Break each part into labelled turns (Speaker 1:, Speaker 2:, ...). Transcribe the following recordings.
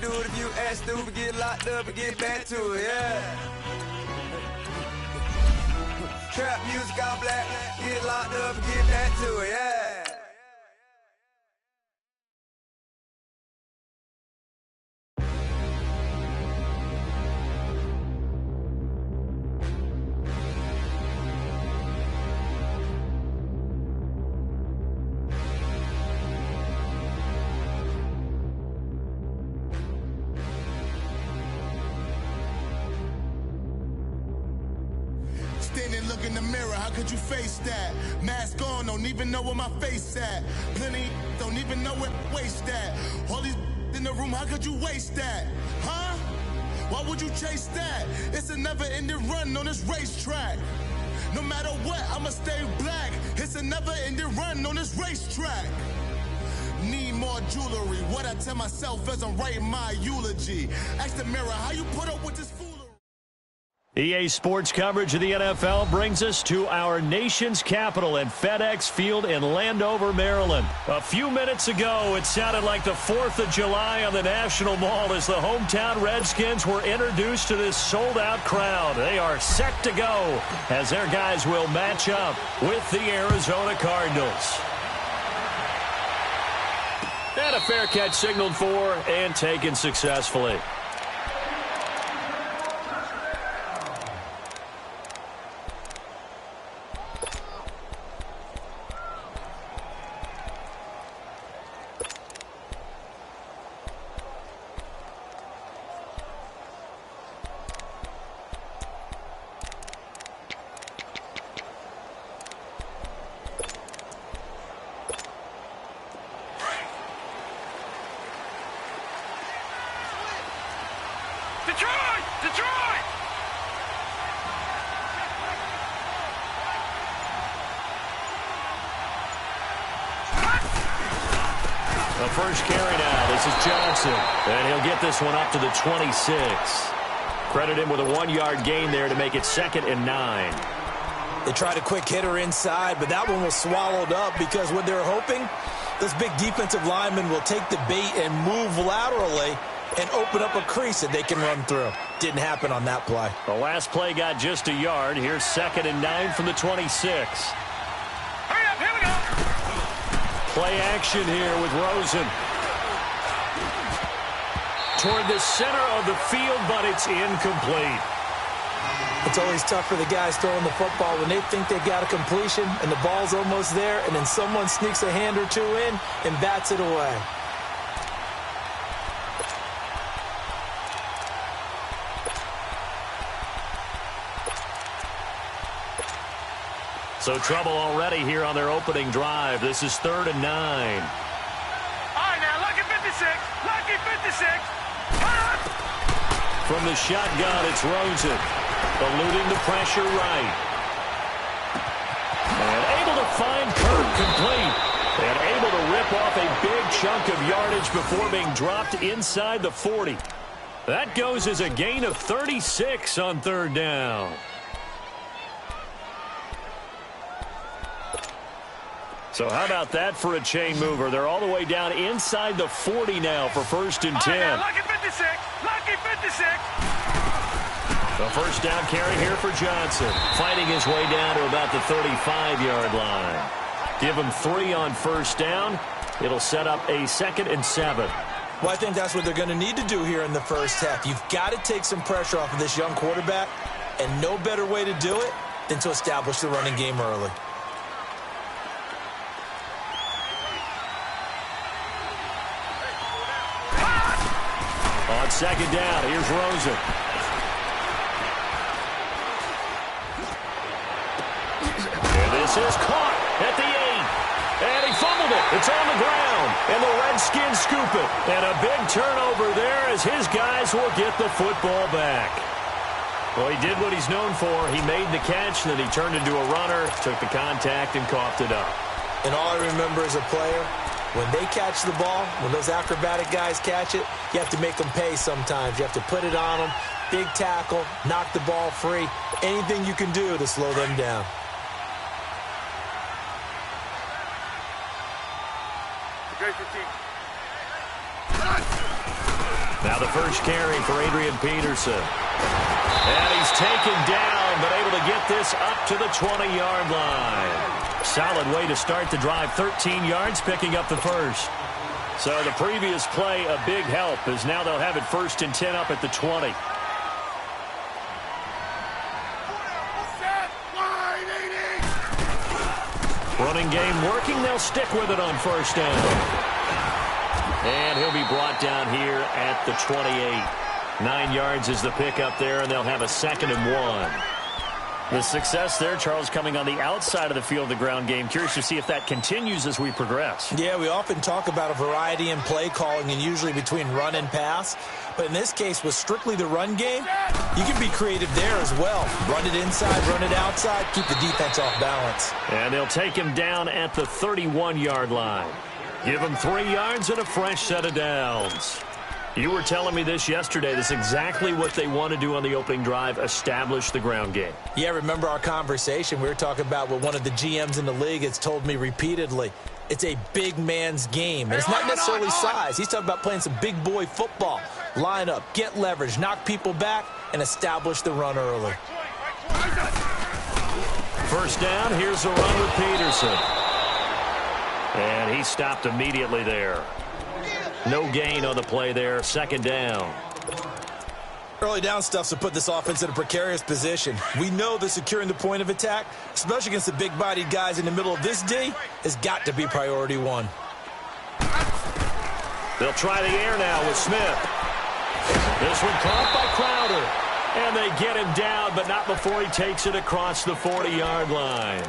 Speaker 1: do it if you act stupid, get locked up and get back to it, yeah. Trap music all black, get locked up and get back to it, yeah.
Speaker 2: Standing, look in the mirror, how could you face that? Mask on, don't even know where my face at. Plenty, don't even know where waste at. All these in the room, how could you waste that? Huh? Why would you chase that? It's a never-ending run on this racetrack. No matter what, I'ma stay black. It's a never-ending run on this racetrack. Need more jewelry, what I tell myself as I'm writing my eulogy. Ask the mirror, how you put up with this foolery?
Speaker 3: EA Sports coverage of the NFL brings us to our nation's capital at FedEx Field in Landover, Maryland. A few minutes ago, it sounded like the 4th of July on the National Mall as the hometown Redskins were introduced to this sold-out crowd. They are set to go as their guys will match up with the Arizona Cardinals. And a fair catch signaled for and taken successfully.
Speaker 4: Detroit!
Speaker 3: The first carry now. This is Johnson. And he'll get this one up to the 26. Credit him with a 1-yard gain there to make it 2nd and 9.
Speaker 5: They tried a quick hitter inside, but that one was swallowed up because what they're hoping, those big defensive linemen will take the bait and move laterally and open up a crease that they can run through. Didn't happen on that play.
Speaker 3: The last play got just a yard. Here's 2nd and 9 from the 26.
Speaker 4: Hurry up, here we go!
Speaker 3: Play action here with Rosen. Toward the center of the field, but it's incomplete.
Speaker 5: It's always tough for the guys throwing the football when they think they got a completion and the ball's almost there, and then someone sneaks a hand or two in and bats it away.
Speaker 3: So trouble already here on their opening drive. This is 3rd and 9.
Speaker 4: All right, now, lucky 56. Lucky 56.
Speaker 3: From the shotgun, it's Rosen. Eluding the pressure right. And able to find Kirk complete. And able to rip off a big chunk of yardage before being dropped inside the 40. That goes as a gain of 36 on 3rd down. So how about that for a chain mover? They're all the way down inside the 40 now for 1st and 10.
Speaker 4: All right, now, lucky 56. Lucky 56.
Speaker 3: The first down carry here for Johnson. Fighting his way down to about the 35-yard line. Give him 3 on 1st down. It'll set up a 2nd and 7.
Speaker 5: Well, I think that's what they're going to need to do here in the first half. You've got to take some pressure off of this young quarterback, and no better way to do it than to establish the running game early.
Speaker 3: On 2nd down, here's Rosen. And this is caught at the 8. And he fumbled it. It's on the ground. And the Redskins scoop it. And a big turnover there as his guys will get the football back. Well, he did what he's known for. He made the catch, then he turned into a runner, took the contact, and coughed it up.
Speaker 5: And all I remember as a player, when they catch the ball, when those acrobatic guys catch it, you have to make them pay sometimes. You have to put it on them, big tackle, knock the ball free, anything you can do to slow them down.
Speaker 4: Great for team.
Speaker 3: Now the first carry for Adrian Peterson. And he's taken down, but able to get this up to the 20-yard line. Solid way to start the drive. 13 yards, picking up the first. So the previous play, a big help, as now they'll have it 1st and 10 up at the 20. Running game working. They'll stick with it on 1st down. And he'll be brought down here at the 28. 9 yards is the pickup there, and they'll have a 2nd and 1. The success there, Charles, coming on the outside of the field, the ground game. Curious to see if that continues as we progress. Yeah, we often talk about a variety in play calling and usually between run and pass. But in this case, with strictly the run game, you can be creative there as well. Run it inside, run it outside, keep the defense off balance. And they'll take him down at the 31-yard line. Give him 3 yards and a fresh set of downs. You were telling me this yesterday. This is exactly what they want to do on the opening drive, establish the ground game. Yeah, remember our conversation? We were talking about what one of the GMs in the league has told me repeatedly. It's a big man's game. And it's not necessarily size. He's talking about playing some big boy football. Line up, get leverage, knock people back, and establish the run early. 1st down, here's a run with Peterson. And he stopped immediately there. No gain on the play there. 2nd down. Early down stuff to put this offense in a precarious position. We know that securing the point of attack, especially against the big-bodied guys in the middle of this D, has got to be priority 1. They'll try the air now with Smith. This one caught by Crowder. And they get him down, but not before he takes it across the 40-yard line.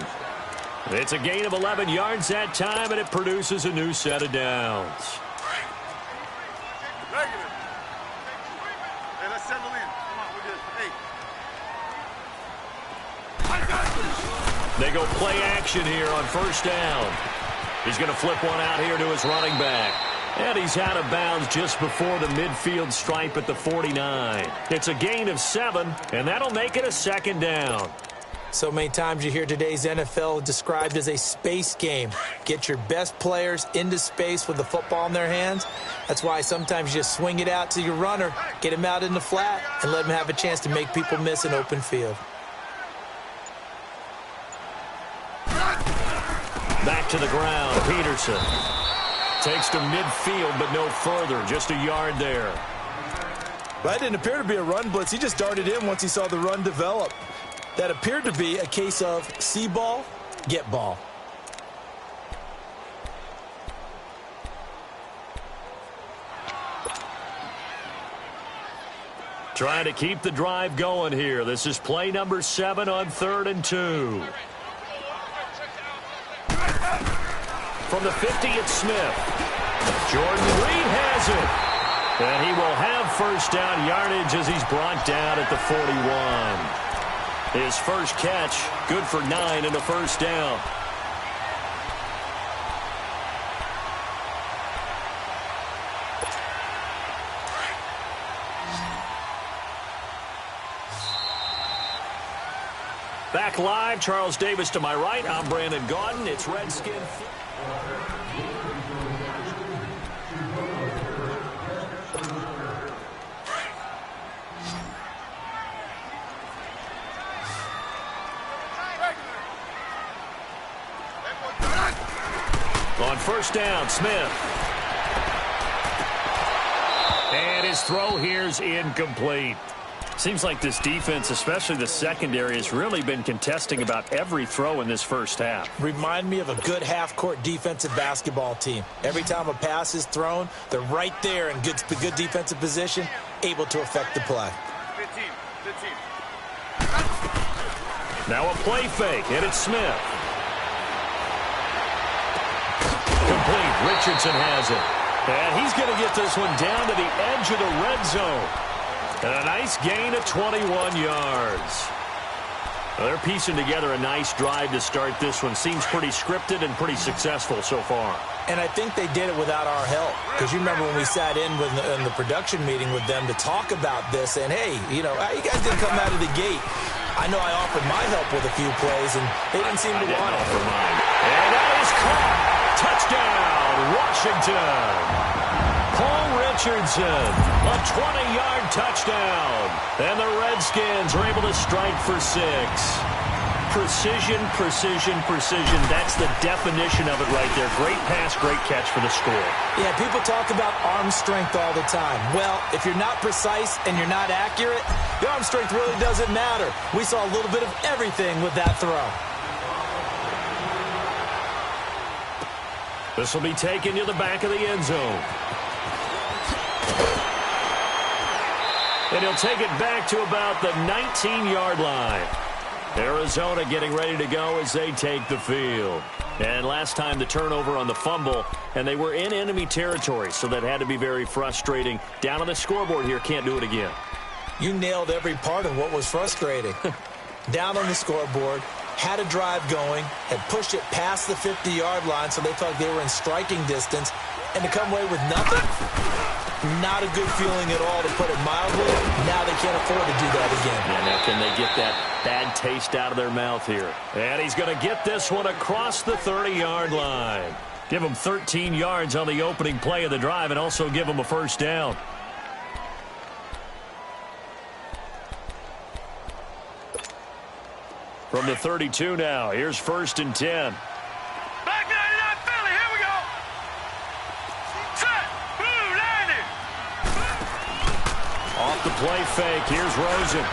Speaker 3: It's a gain of 11 yards that time, and it produces a new set of downs. They go play action here on 1st down. He's going to flip one out here to his running back. And he's out of bounds just before the midfield stripe at the 49. It's a gain of 7, and that'll make it a 2nd down. So many times you hear today's NFL described as a space game. Get your best players into space with the football in their hands. That's why sometimes you just swing it out to your runner, get him out in the flat, and let him have a chance to make people miss an open field. Back to the ground, Peterson. Takes to midfield, but no further. Just a yard there. That didn't appear to be a run blitz. He just darted in once he saw the run develop. That appeared to be a case of see ball, get ball. Trying to keep the drive going here. This is play number 7 on 3rd and 2. From the 50, it's Smith. Jordan Reed has it. And he will have 1st down yardage as he's brought down at the 41. His first catch, good for 9 and a 1st down. Back live, Charles Davis to my right. I'm Brandon Gaudin. It's Redskin. On 1st down, Smith. And his throw here's incomplete. Seems like this defense, especially the secondary, has really been contesting about every throw in this first half. Remind me of a good half-court defensive basketball team. Every time a pass is thrown, they're right there in good defensive position, able to affect the play.
Speaker 4: 15.
Speaker 3: Now a play fake, and it's Smith. Complete. Richardson has it. And he's going to get this one down to the edge of the red zone. And a nice gain of 21 yards. Well, they're piecing together a nice drive to start this one. Seems pretty scripted and pretty successful so far. And I think they did it without our help. Because you remember when we sat in the production meeting with them to talk about this. And, hey, you know, you guys didn't come out of the gate. I know I offered my help with a few plays, and they didn't seem to want it. And that is caught. Touchdown, Washington. Paul Richardson, a 20-yard touchdown. And the Redskins are able to strike for 6. Precision, precision, precision. That's the definition of it right there. Great pass, great catch for the score.
Speaker 5: Yeah, people talk about arm strength all the time. Well, if you're not precise and you're not accurate, the arm strength really doesn't matter. We saw a little bit of everything with that throw.
Speaker 3: This will be taken to the back of the end zone. And he'll take it back to about the 19-yard line. Arizona getting ready to go as they take the field. And last time the turnover on the fumble, and they were in enemy territory, so that had to be very frustrating. Down on the scoreboard here, can't do it again.
Speaker 5: You nailed every part of what was frustrating. Down on the scoreboard, had a drive going, had pushed it past the 50-yard line, so they thought they were in striking distance, and to come away with nothing, not a good feeling at all, to put it mildly. Now they can't afford to do that again.
Speaker 3: Yeah, now can they get that bad taste out of their mouth here? And he's going to get this one across the 30-yard line. Give him 13 yards on the opening play of the drive and also give him a first down. From the 32 now, here's 1st and 10.
Speaker 4: Back 99 Philly, here we go. Set, blue, landing.
Speaker 3: Off the play fake, here's Rosen.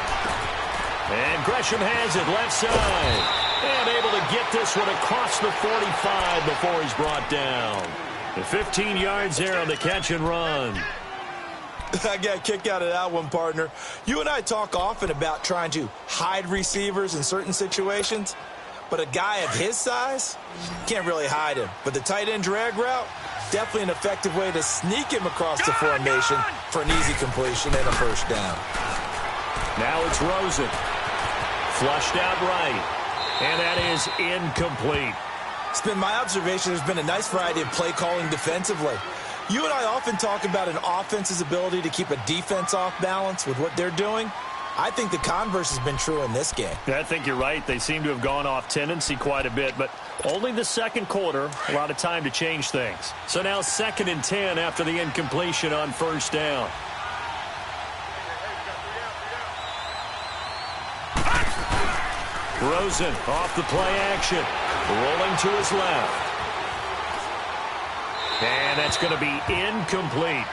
Speaker 3: And Gresham has it left side. And able to get this one across the 45 before he's brought down. The 15 yards there on the catch and run.
Speaker 5: I got a kick out of that one, partner. You and I talk often about trying to hide receivers in certain situations, but a guy of his size can't really hide him. But the tight end drag route, definitely an effective way to sneak him across the formation for an easy completion and a first down.
Speaker 3: Now it's Rosen. Flushed out right. And that is incomplete.
Speaker 5: It's been my observation there's been a nice variety of play calling defensively. You and I often talk about an offense's ability to keep a defense off balance with what they're doing. I think the converse has been true in this game.
Speaker 3: I think you're right. They seem to have gone off tendency quite a bit, but only the second quarter, a lot of time to change things. So now 2nd and 10 after the incompletion on first down. Rosen off the play action, rolling to his left. And that's going to be incomplete.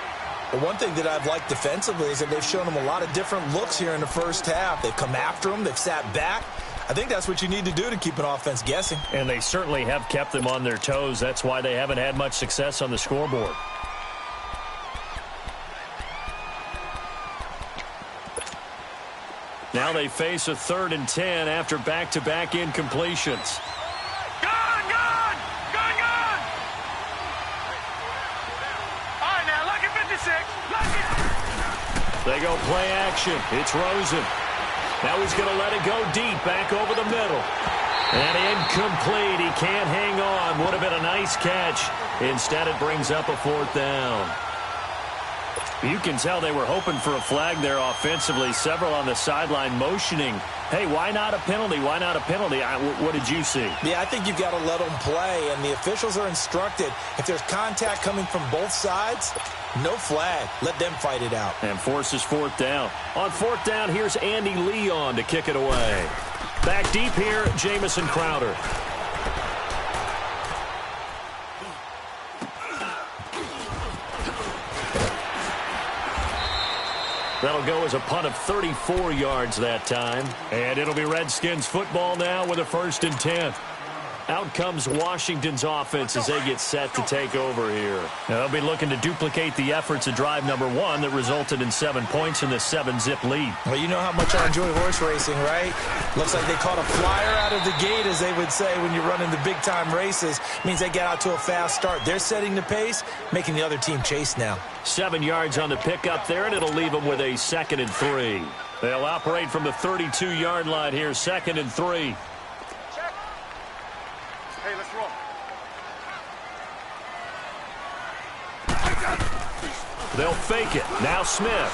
Speaker 5: But one thing that I've liked defensively is that they've shown him a lot of different looks here in the first half. They've come after him. They've sat back. I think that's what you need to do to keep an offense guessing.
Speaker 3: And they certainly have kept them on their toes. That's why they haven't had much success on the scoreboard. Now they face a 3rd and 10 after back-to-back incompletions. They go play action. It's Rosen. Now he's going to let it go deep, back over the middle. And incomplete. He can't hang on. Would have been a nice catch. Instead, it brings up a 4th down. You can tell they were hoping for a flag there offensively. Several on the sideline motioning. Hey, why not a penalty? Why not a penalty? What did you see?
Speaker 5: Yeah, I think you've got to let them play, and the officials are instructed. If there's contact coming from both sides, no flag. Let them fight it out.
Speaker 3: And forces 4th down. On 4th down, here's Andy Leon to kick it away. Back deep here, Jamison Crowder. That'll go as a punt of 34 yards that time. And it'll be Redskins football now with a 1st and 10. Out comes Washington's offense as they get set to take over here. Now, they'll be looking to duplicate the efforts of drive number 1 that resulted in 7 points in the 7-zip lead.
Speaker 5: Well, you know how much I enjoy horse racing, right? Looks like they caught a flyer out of the gate, as they would say when you're running the big-time races. Means they get out to a fast start. They're setting the pace, making the other team chase now. 7
Speaker 3: yards on the pickup there, and it'll leave them with a 2nd and 3. They'll operate from the 32-yard line here, 2nd and 3.
Speaker 4: Hey, let's roll.
Speaker 3: They'll fake it. Now Smith.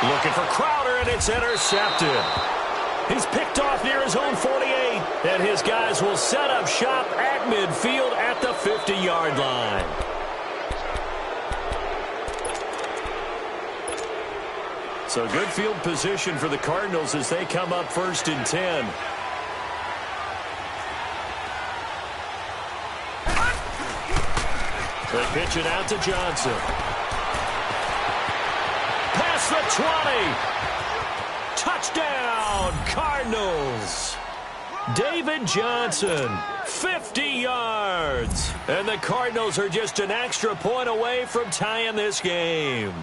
Speaker 3: Looking for Crowder, and it's intercepted. He's picked off near his own 48, and his guys will set up shop at midfield at the 50-yard line. So good field position for the Cardinals as they come up 1st and 10. They pitch it out to Johnson. Past the 20. Touchdown, Cardinals. David Johnson, 50 yards. And the Cardinals are just an extra point away from tying this game.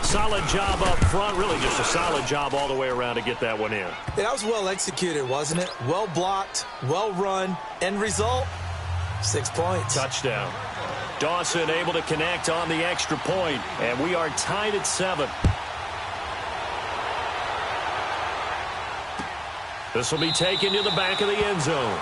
Speaker 3: Solid job up front. Really just a solid job all the way around to get that one in.
Speaker 5: Yeah, that was well executed, wasn't it? Well blocked, well run. End result, 6 points.
Speaker 3: Touchdown. Dawson able to connect on the extra point, and we are tied at 7. This will be taken to the back of the end zone.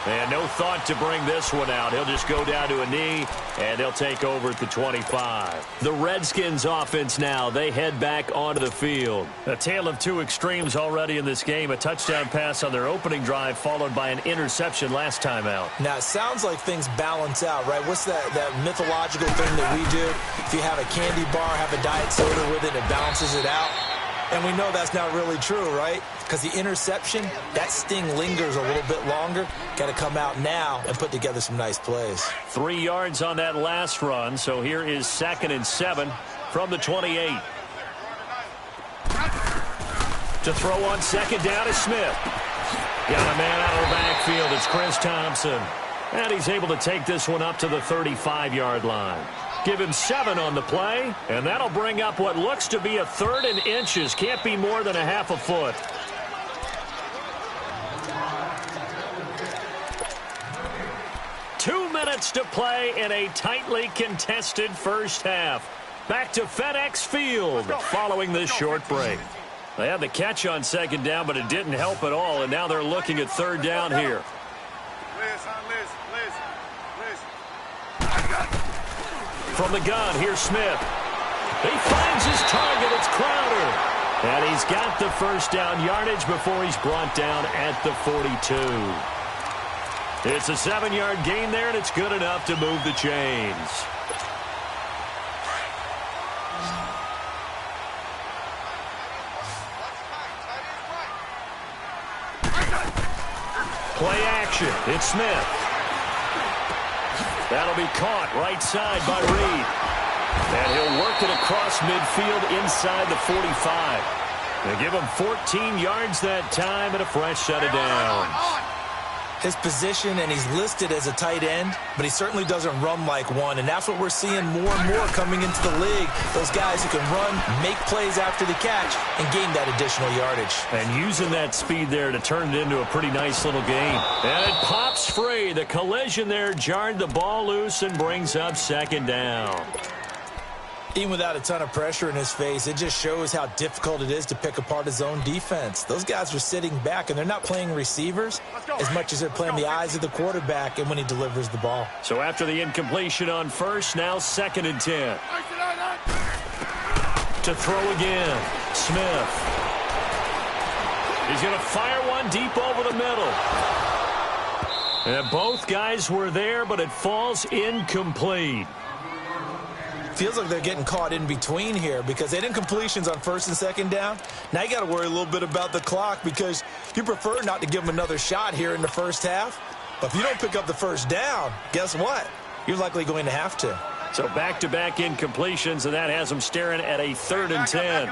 Speaker 3: And no thought to bring this one out. He'll just go down to a knee, and they'll take over at the 25. The Redskins offense now, they head back onto the field. A tale of two extremes already in this game. A touchdown pass on their opening drive, followed by an interception last time out.
Speaker 5: Now, it sounds like things balance out, right? What's that mythological thing that we do? If you have a candy bar, have a diet soda with it, it balances it out. And we know that's not really true, right? Because the interception, that sting lingers a little bit longer. Got to come out now and put together some nice plays.
Speaker 3: 3 yards on that last run, so here is 2nd and 7 from the 28. To throw on 2nd down is Smith. Got a man out of the backfield. It's Chris Thompson. And he's able to take this one up to the 35-yard line. Give him 7 on the play, and that'll bring up what looks to be a 3rd and inches. Can't be more than a half a foot. Two minutes to play in a tightly contested first half. Back to FedEx Field following this short break. They had the catch on 2nd down, but it didn't help at all, and now they're looking at 3rd down here. From the gun, here's Smith. He finds his target. It's Crowder. And he's got the 1st down yardage before he's brought down at the 42. It's a 7-yard gain there, and it's good enough to move the chains. Play action. It's Smith. That'll be caught right side by Reed. And he'll work it across midfield inside the 45. They give him 14 yards that time and a fresh set of downs.
Speaker 5: His position, and he's listed as a tight end, but he certainly doesn't run like one, and that's what we're seeing more and more coming into the league. Those guys who can run, make plays after the catch, and gain that additional yardage.
Speaker 3: And using that speed there to turn it into a pretty nice little gain. And it pops free. The collision there jarred the ball loose and brings up 2nd down.
Speaker 5: Even without a ton of pressure in his face, it just shows how difficult it is to pick apart his own defense. Those guys are sitting back, and they're not playing receivers as much as they're playing the eyes of the quarterback and when he delivers the ball.
Speaker 3: So after the incompletion on 1st, now 2nd and 10. To throw again, Smith. He's going to fire one deep over the middle. And both guys were there, but it falls incomplete.
Speaker 5: Feels like they're getting caught in between here because they had incompletions on 1st and 2nd down. Now you got to worry a little bit about the clock because you prefer not to give them another shot here in the first half. But if you don't pick up the 1st down, guess what? You're likely going to have to.
Speaker 3: So back-to-back incompletions, and that has them staring at a 3rd and 10.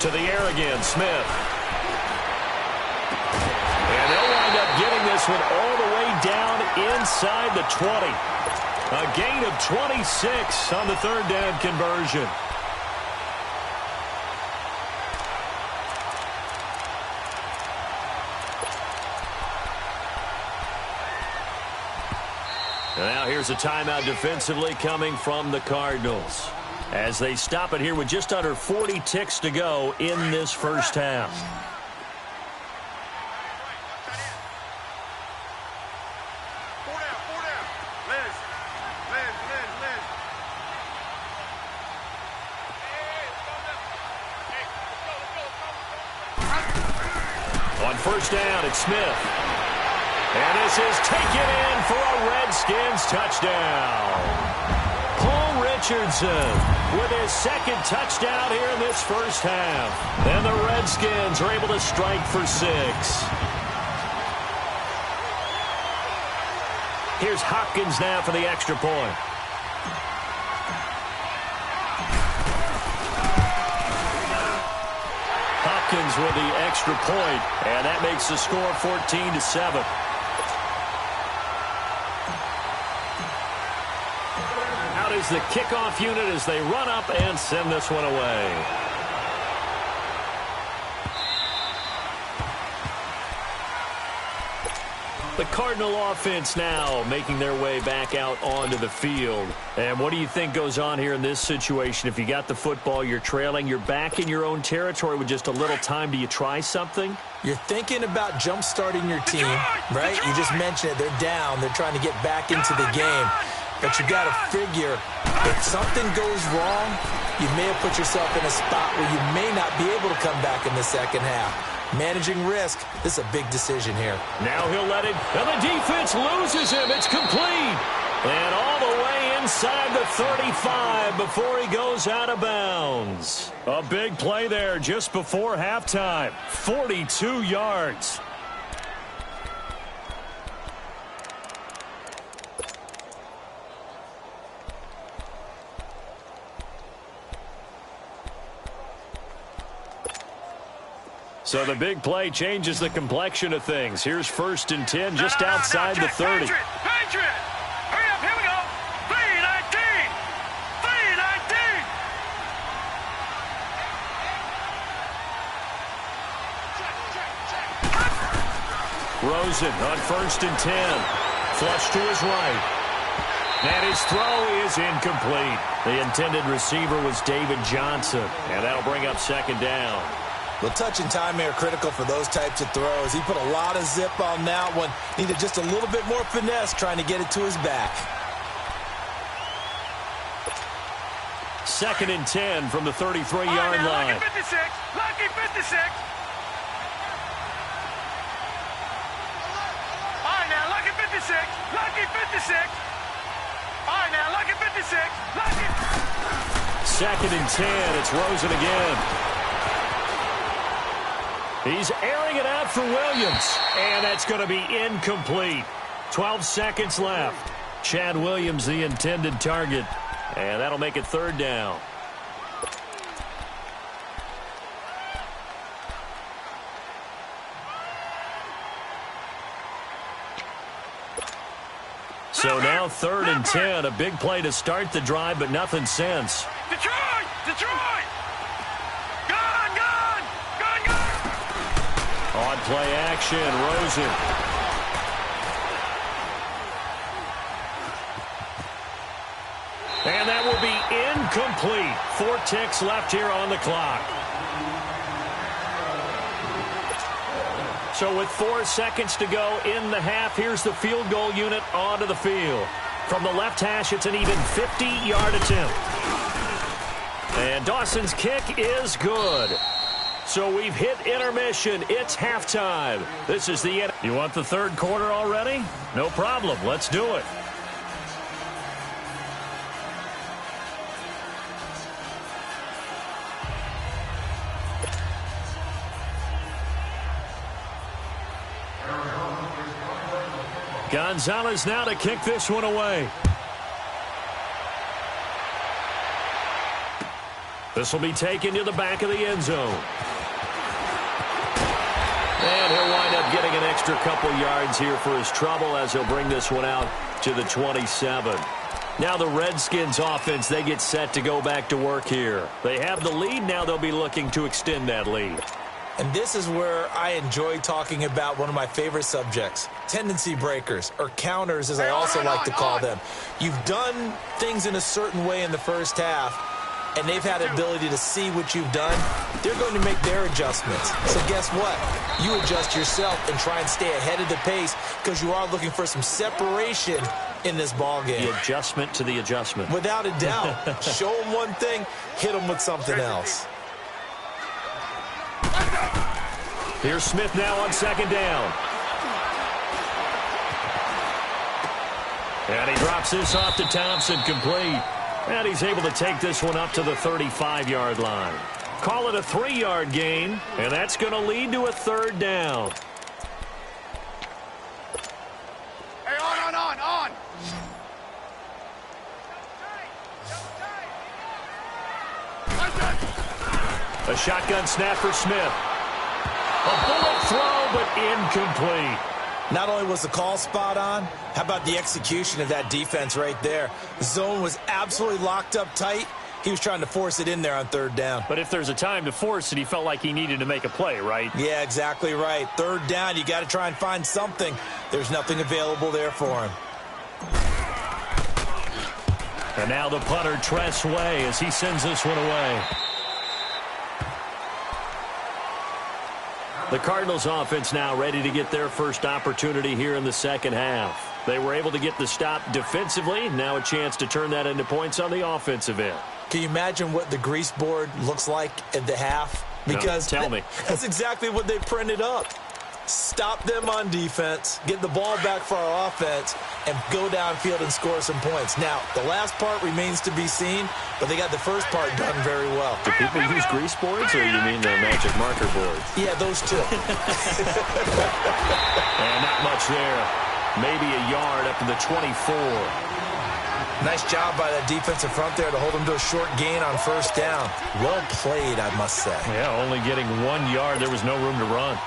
Speaker 3: To the air again, Smith. And they'll wind up getting this one all the way down inside the 20. A gain of 26 on the 3rd down conversion. And now here's a timeout defensively coming from the Cardinals as they stop it here with just under 40 ticks to go in this first half. first down. It's Smith. And this is taken in for a Redskins touchdown. Paul Richardson with his second touchdown here in this first half. And the Redskins are able to strike for 6. Here's Hopkins now for the extra point. Hopkins with the extra point, and that makes the score 14-7. Out is the kickoff unit as they run up and send this one away. The Cardinal offense now making their way back out onto the field. And what do you think goes on here in this situation? If you got the football, you're trailing, you're back in your own territory with just a little time. Do you try something?
Speaker 5: You're thinking about jump-starting your team, right? You just mentioned it. They're down. They're trying to get back into the game. But you got to figure, if something goes wrong, you may have put yourself in a spot where you may not be able to come back in the second half. Managing risk, this is a big decision here.
Speaker 3: Now he'll let it, and the defense loses him. It's complete. And all the way inside the 35 before he goes out of bounds. A big play there just before halftime. 42 yards. So the big play changes the complexion of things. Here's 1st and 10 just outside the 30.
Speaker 4: Patriot! Hurry up, here we go! 3-19! 3-19!
Speaker 3: Rosen on 1st and 10. Flush to his right. And his throw is incomplete. The intended receiver was David Johnson. And that'll bring up 2nd down.
Speaker 5: Well, touch and timing are critical for those types of throws. He put a lot of zip on that one. Needed just a little bit more finesse trying to get it to his back.
Speaker 3: 2nd and 10 from the 33-yard line.
Speaker 4: Lucky 56! Lucky 56! All right, now, lucky 56! Lucky 56! All right, now, lucky 56! Lucky...
Speaker 3: 2nd and 10. It's Rosen again. He's airing it out for Williams. And that's going to be incomplete. 12 seconds left. Chad Williams, the intended target. And that'll make it 3rd down. So now 3rd and 10. A big play to start the drive, but nothing since.
Speaker 4: Detroit! Detroit! Gone!
Speaker 3: On play action, Rosen. And that will be incomplete. 4 ticks left here on the clock. So with 4 seconds to go in the half, here's the field goal unit onto the field. From the left hash, it's an even 50-yard attempt. And Dawson's kick is good. So we've hit intermission. It's halftime. This is the end. You want the 3rd quarter already? No problem. Let's do it. Gonzalez now to kick this one away. This will be taken to the back of the end zone. And he'll wind up getting an extra couple yards here for his trouble as he'll bring this one out to the 27. Now the Redskins offense, they get set to go back to work here. They have the lead. Now they'll be looking to extend that lead.
Speaker 5: And this is where I enjoy talking about one of my favorite subjects, tendency breakers, or counters as I also like to call them. You've done things in a certain way in the first half, and they've had the ability to see what you've done. They're going to make their adjustments. So guess what? You adjust yourself and try and stay ahead of the pace because you are looking for some separation in this ball game.
Speaker 3: The adjustment to the adjustment.
Speaker 5: Without a doubt. Show them one thing, hit them with something else.
Speaker 3: Here's Smith now on second down. And he drops this off to Thompson, complete. And he's able to take this one up to the 35-yard line. Call it a 3-yard gain, and that's going to lead to a third down.
Speaker 4: Hey, on.
Speaker 3: A shotgun snap for Smith. A bullet throw, but incomplete.
Speaker 5: Not only was the call spot on, how about the execution of that defense right there? The zone was absolutely locked up tight. He was trying to force it in there on third down.
Speaker 3: But if there's a time to force it, he felt like he needed to make a play, right?
Speaker 5: Yeah, exactly right. Third down, you got to try and find something. There's nothing available there for him.
Speaker 3: And now the punter, Tress Way, as he sends this one away. The Cardinals offense now ready to get their first opportunity here in the second half. They were able to get the stop defensively. Now a chance to turn that into points on the offensive end.
Speaker 5: Can you imagine what the grease board looks like at the half? Because
Speaker 3: no, tell me.
Speaker 5: That's exactly what they printed up. Stop them on defense, get the ball back for our offense, and go downfield and score some points. Now, the last part remains to be seen, but they got the first part done very well.
Speaker 3: Do people use grease boards, or you mean the magic marker boards?
Speaker 5: Yeah, those two.
Speaker 3: And not much there. Maybe a yard up to the 24.
Speaker 5: Nice job by that defensive front there to hold them to a short gain on first down. Well played, I must say.
Speaker 3: Yeah, only getting 1 yard. There was no room to run.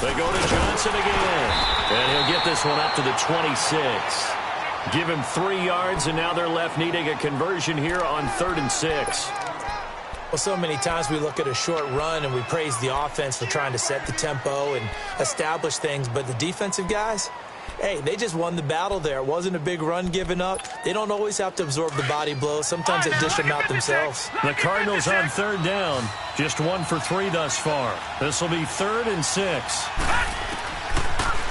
Speaker 3: They go to Johnson again. And he'll get this one up to the 26. Give him 3 yards, and now they're left needing a conversion here on 3rd and 6.
Speaker 5: Well, so many times we look at a short run and we praise the offense for trying to set the tempo and establish things. But the defensive guys, hey, they just won the battle there. It wasn't a big run given up. They don't always have to absorb the body blows. Sometimes they dish them out themselves.
Speaker 3: The Cardinals on 3rd down. Just 1 for 3 thus far. This will be 3rd and 6.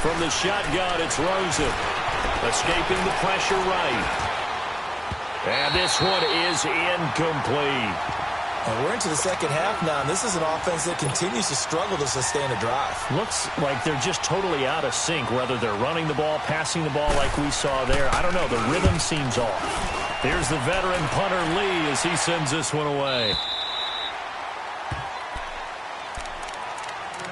Speaker 3: From the shotgun, it's Rosen. Escaping the pressure right. And this one is incomplete.
Speaker 5: And we're into the second half now, and this is an offense that continues to struggle to sustain a drive.
Speaker 3: Looks like they're just totally out of sync, whether they're running the ball, passing the ball like we saw there. I don't know. The rhythm seems off. Here's the veteran punter, Lee, as he sends this one away.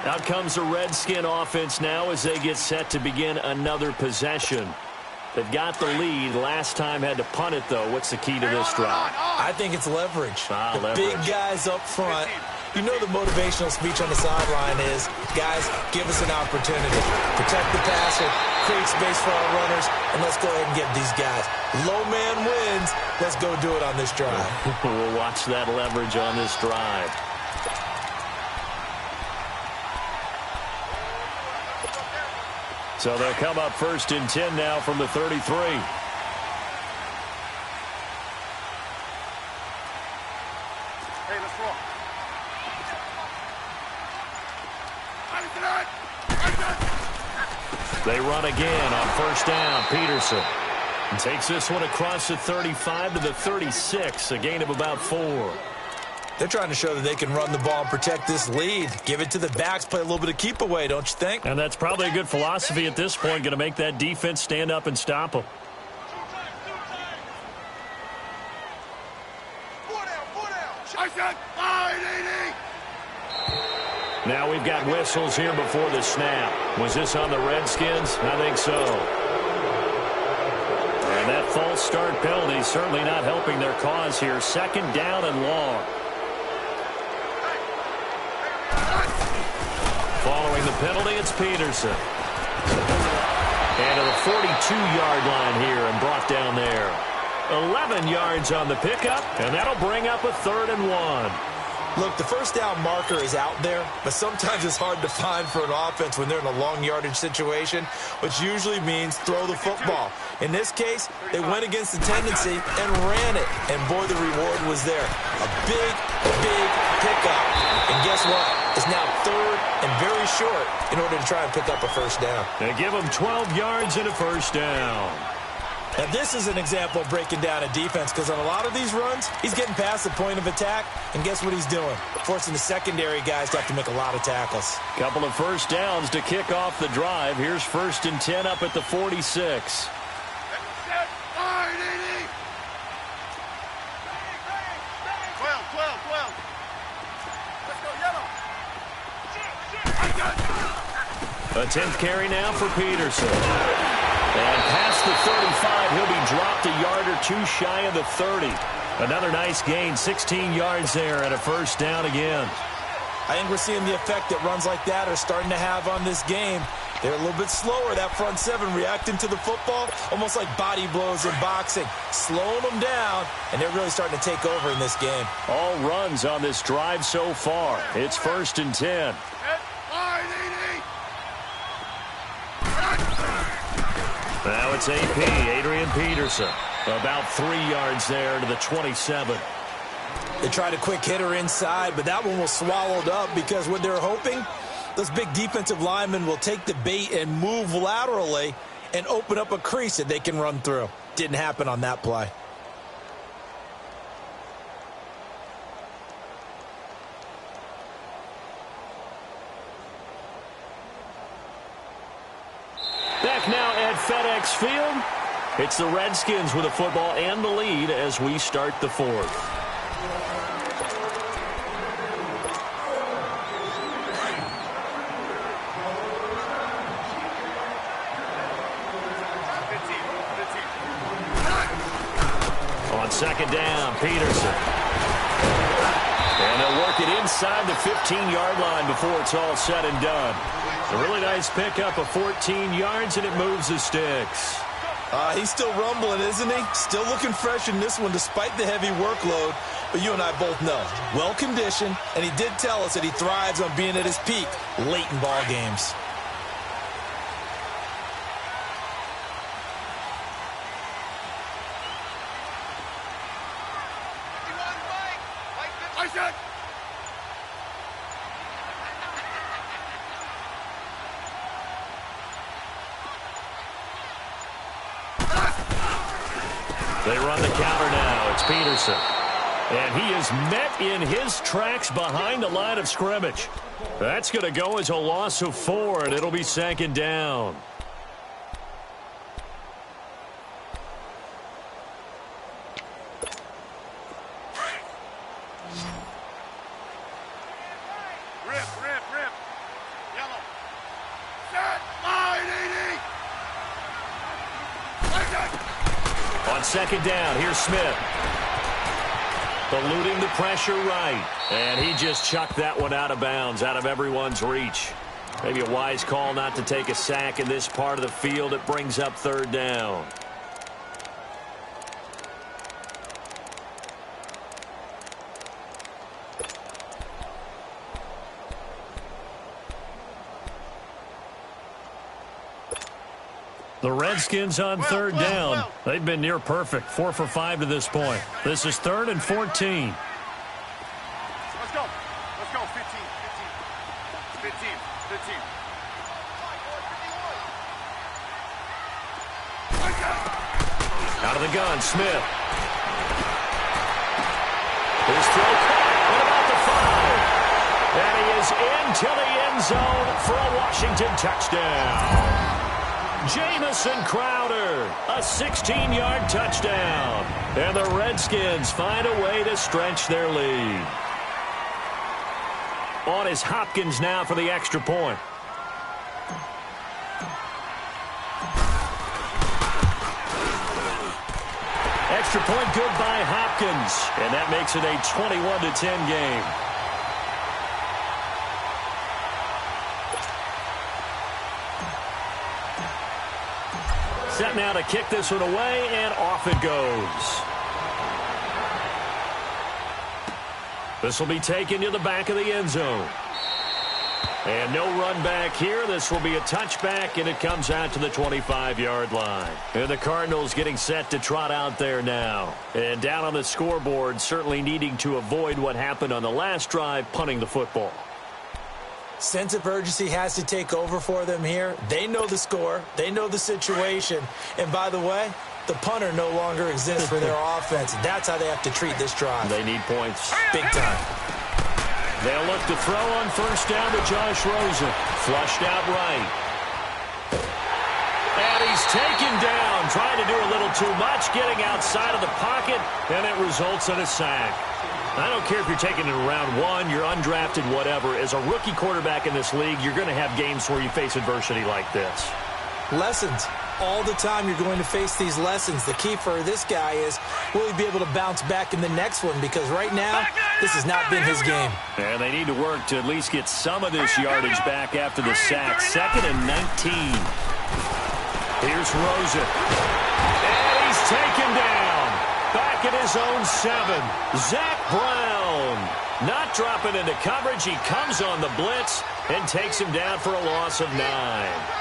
Speaker 3: Out comes the Redskin offense now as they get set to begin another possession. They've got the lead. Last time had to punt it, though. What's the key to this drive?
Speaker 5: I think it's leverage. The
Speaker 3: leverage.
Speaker 5: Big guys up front. You know the motivational speech on the sideline is, guys, give us an opportunity. Protect the passer, create space for our runners, and let's go ahead and get these guys. Low man wins. Let's go do it on this drive.
Speaker 3: We'll watch that leverage on this drive. So they'll come up 1st and 10 now from the 33.
Speaker 4: Hey, let's roll.
Speaker 3: They run again on 1st down. Peterson takes this one across the 35 to the 36, a gain of about 4.
Speaker 5: They're trying to show that they can run the ball and protect this lead. Give it to the backs, play a little bit of keep away, don't you think?
Speaker 3: And that's probably a good philosophy at this point, going to make that defense stand up and stop them. Now we've got whistles here before the snap. Was this on the Redskins? I think so. And that false start penalty certainly not helping their cause here. 2nd down and long. Following the penalty, it's Peterson. And to the 42-yard line here and brought down there. 11 yards on the pickup, and that'll bring up a 3rd and 1.
Speaker 5: Look, the first down marker is out there, but sometimes it's hard to find for an offense when they're in a long yardage situation, which usually means throw the football. In this case, they went against the tendency and ran it, and boy, the reward was there. A big, big pickup. And guess what? It's now 3rd and very short in order to try and pick up a 1st down.
Speaker 3: They give them 12 yards and a 1st down.
Speaker 5: And this is an example of breaking down a defense, because on a lot of these runs, he's getting past the point of attack, and guess what he's doing? Forcing the secondary guys to have to make a lot of tackles.
Speaker 3: Couple of first downs to kick off the drive. Here's 1st and 10 up at the 46. A 10th carry now for Peterson. And past the 35, he'll be dropped a yard or two shy of the 30. Another nice gain, 16 yards there and a first down again.
Speaker 5: I think we're seeing the effect that runs like that are starting to have on this game. They're a little bit slower, that front seven, reacting to the football, almost like body blows in boxing, slowing them down, and they're really starting to take over in this game.
Speaker 3: All runs on this drive so far. It's 1st and 10. Now it's AP, Adrian Peterson. About 3 yards there to the 27.
Speaker 5: They tried a quick hitter inside, but that one was swallowed up because what they're hoping, those big defensive linemen will take the bait and move laterally and open up a crease that they can run through. Didn't happen on that play.
Speaker 3: Back now at FedEx Field. It's the Redskins with the football and the lead as we start the 4th. On 2nd down, Peterson. And they'll work it inside the 15-yard line before it's all said and done. A really nice pickup of 14 yards, and it moves the sticks.
Speaker 5: He's still rumbling, isn't he? Still looking fresh in this one despite the heavy workload. But you and I both know, well-conditioned, and he did tell us that he thrives on being at his peak late in ball games.
Speaker 3: They run the counter now. It's Peterson. And he is met in his tracks behind the line of scrimmage. That's going to go as a loss of 4, and it'll be 2nd down.
Speaker 4: Rip. Yellow. Set. Line, 80.
Speaker 3: On 2nd down, here's Smith. Eluding the pressure right. And he just chucked that one out of bounds, out of everyone's reach. Maybe a wise call not to take a sack in this part of the field. It brings up 3rd down. The Redskins on 3rd down. They've been near perfect, 4 for 5 to this point. This is 3rd and 14.
Speaker 4: Let's go. 15.
Speaker 3: Out of the gun, Smith. His throw caught. What about the 5? And he is into the end zone for a Washington touchdown. Jamison Crowder, a 16-yard touchdown. And the Redskins find a way to stretch their lead. On is Hopkins now for the extra point. Extra point good by Hopkins. And that makes it a 21-10 game. Set now to kick this one away, and off it goes. This will be taken to the back of the end zone. And no run back here. This will be a touchback, and it comes out to the 25-yard line. And the Cardinals getting set to trot out there now. And down on the scoreboard, certainly needing to avoid what happened on the last drive, punting the football.
Speaker 5: Sense of urgency has to take over for them here. They know the score. They know the situation. And by the way, the punter no longer exists for their offense. That's how they have to treat this drive.
Speaker 3: They need points.
Speaker 5: Big time.
Speaker 3: They'll look to throw on first down to Josh Rosen. Flushed out right. And he's taken down, trying to do a little too much, getting outside of the pocket, and it results in a sack. I don't care if you're taking it in round 1, you're undrafted, whatever. As a rookie quarterback in this league, you're going to have games where you face adversity like this.
Speaker 5: Lessons. All the time you're going to face these lessons. The key for this guy is, will he be able to bounce back in the next one? Because right now, this has not been his game.
Speaker 3: And they need to work to at least get some of this yardage back after the sack. 2nd and 19. Here's Rosen. And he's taken down. Back at his own 7. Zach Brown. Not dropping into coverage. He comes on the blitz and takes him down for a loss of 9.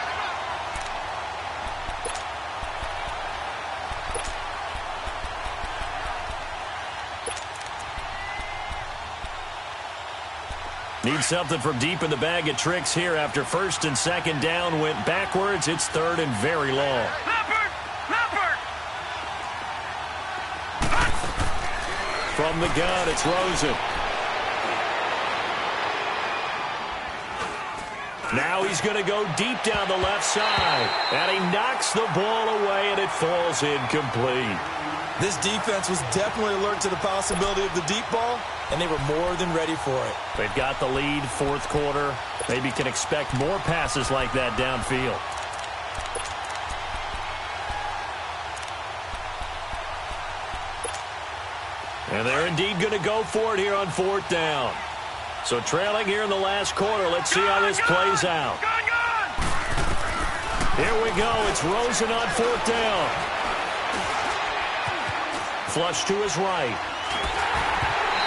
Speaker 3: Need something from deep in the bag of tricks here after 1st and 2nd down went backwards. It's 3rd and very long. From the gun, it's Rosen. Now he's going to go deep down the left side. And he knocks the ball away, and it falls incomplete.
Speaker 5: This defense was definitely alert to the possibility of the deep ball, and they were more than ready for it.
Speaker 3: They've got the lead, 4th quarter. Maybe can expect more passes like that downfield. And they're indeed going to go for it here on 4th down. So trailing here in the last quarter. Let's see how this plays out. Here we go. It's Rosen on 4th down. Flush to his right.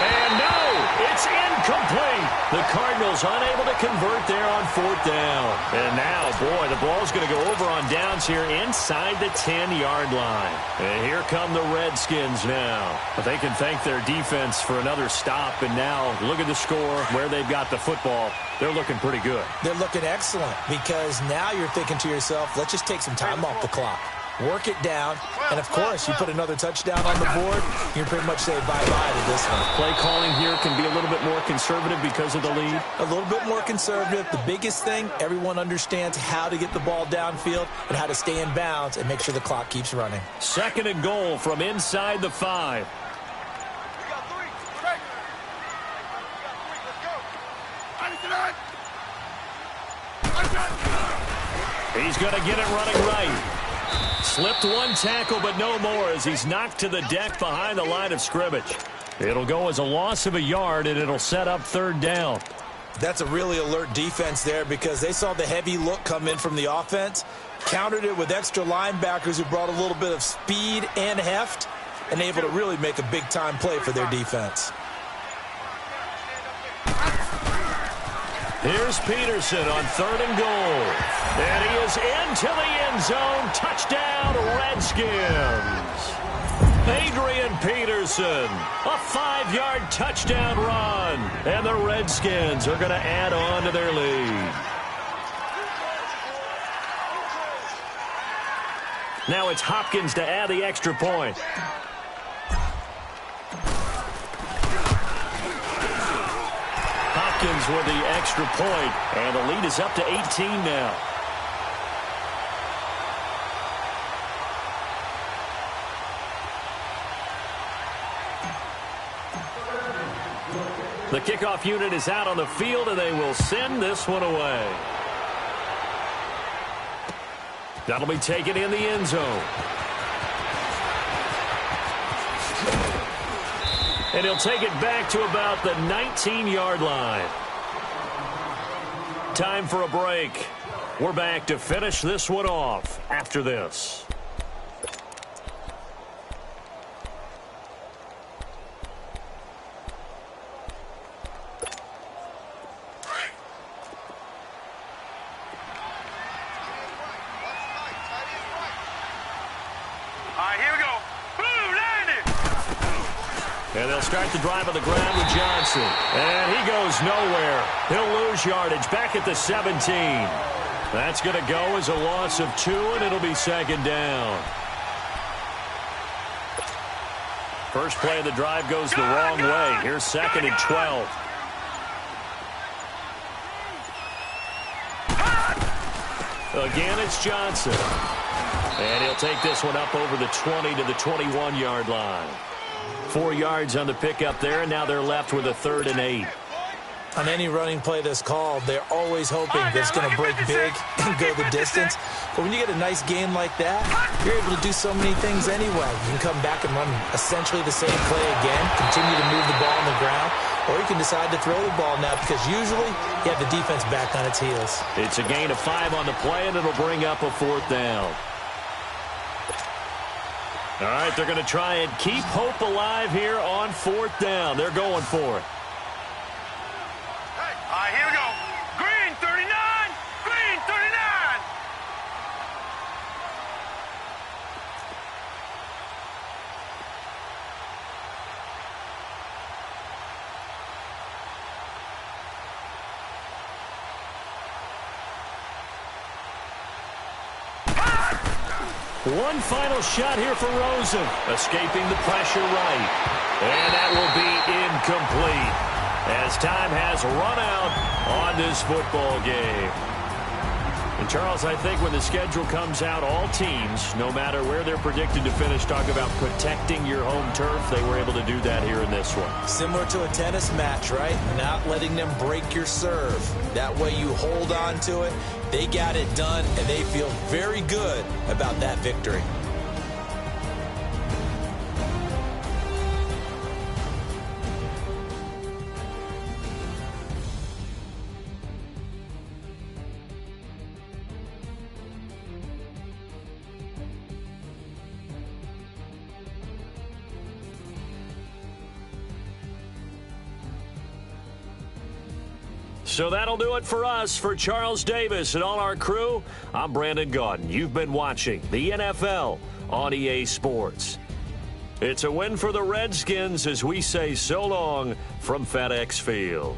Speaker 3: And no, it's incomplete. The Cardinals unable to convert there on 4th down. And now, boy, the ball's going to go over on downs here inside the 10-yard line. And here come the Redskins now. But they can thank their defense for another stop. And now, look at the score, where they've got the football. They're looking pretty good.
Speaker 5: They're looking excellent because now you're thinking to yourself, let's just take some time off the clock. Work it down, and of course, you put another touchdown on the board, you pretty much say bye-bye to this one.
Speaker 3: Play calling here can be a little bit more conservative because of the lead.
Speaker 5: A little bit more conservative. The biggest thing, everyone understands how to get the ball downfield and how to stay in bounds and make sure the clock keeps running.
Speaker 3: 2nd and goal from inside the 5. He's going to get it running right. Slipped one tackle, but no more as he's knocked to the deck behind the line of scrimmage. It'll go as a loss of a yard, and it'll set up 3rd down.
Speaker 5: That's a really alert defense there because they saw the heavy look come in from the offense, countered it with extra linebackers who brought a little bit of speed and heft, and able to really make a big-time play for their defense.
Speaker 3: Here's Peterson on 3rd and goal. And he is into the end zone. Touchdown, Redskins. Adrian Peterson, a 5-yard touchdown run. And the Redskins are going to add on to their lead. Now it's Hopkins to add the extra point. Hopkins with the extra point, and the lead is up to 18 now. The kickoff unit is out on the field, and they will send this one away. That'll be taken in the end zone. And he'll take it back to about the 19-yard line. Time for a break. We're back to finish this one off after this. They'll start the drive on the ground with Johnson. And he goes nowhere. He'll lose yardage back at the 17. That's going to go as a loss of 2, and it'll be second down. First play of the drive goes the wrong way. Here's second and 12. Again, it's Johnson. And he'll take this one up over the 20 to the 21-yard line. 4 yards on the pickup there, and now they're left with a 3rd and 8.
Speaker 5: On any running play that's called, they're always hoping that it's going to break big and go the distance. But when you get a nice gain like that, you're able to do so many things anyway. You can come back and run essentially the same play again, continue to move the ball on the ground, or you can decide to throw the ball now because usually you have the defense back on its heels.
Speaker 3: It's a gain of 5 on the play, and it'll bring up a 4th down. All right, they're going to try and keep hope alive here on 4th down. They're going for it.
Speaker 4: All right, here we go. Green 39. Green 39.
Speaker 3: One final shot here for Rosen. Escaping the pressure right. And that will be incomplete, as time has run out on this football game. And, Charles, I think when the schedule comes out, all teams, no matter where they're predicted to finish, talk about protecting your home turf. They were able to do that here in this one.
Speaker 5: Similar to a tennis match, right? Not letting them break your serve. That way you hold on to it. They got it done, and they feel very good about that victory.
Speaker 3: So that'll do it for us. For Charles Davis and all our crew, I'm Brandon Gaudin. You've been watching the NFL on EA Sports. It's a win for the Redskins as we say so long from FedEx Field.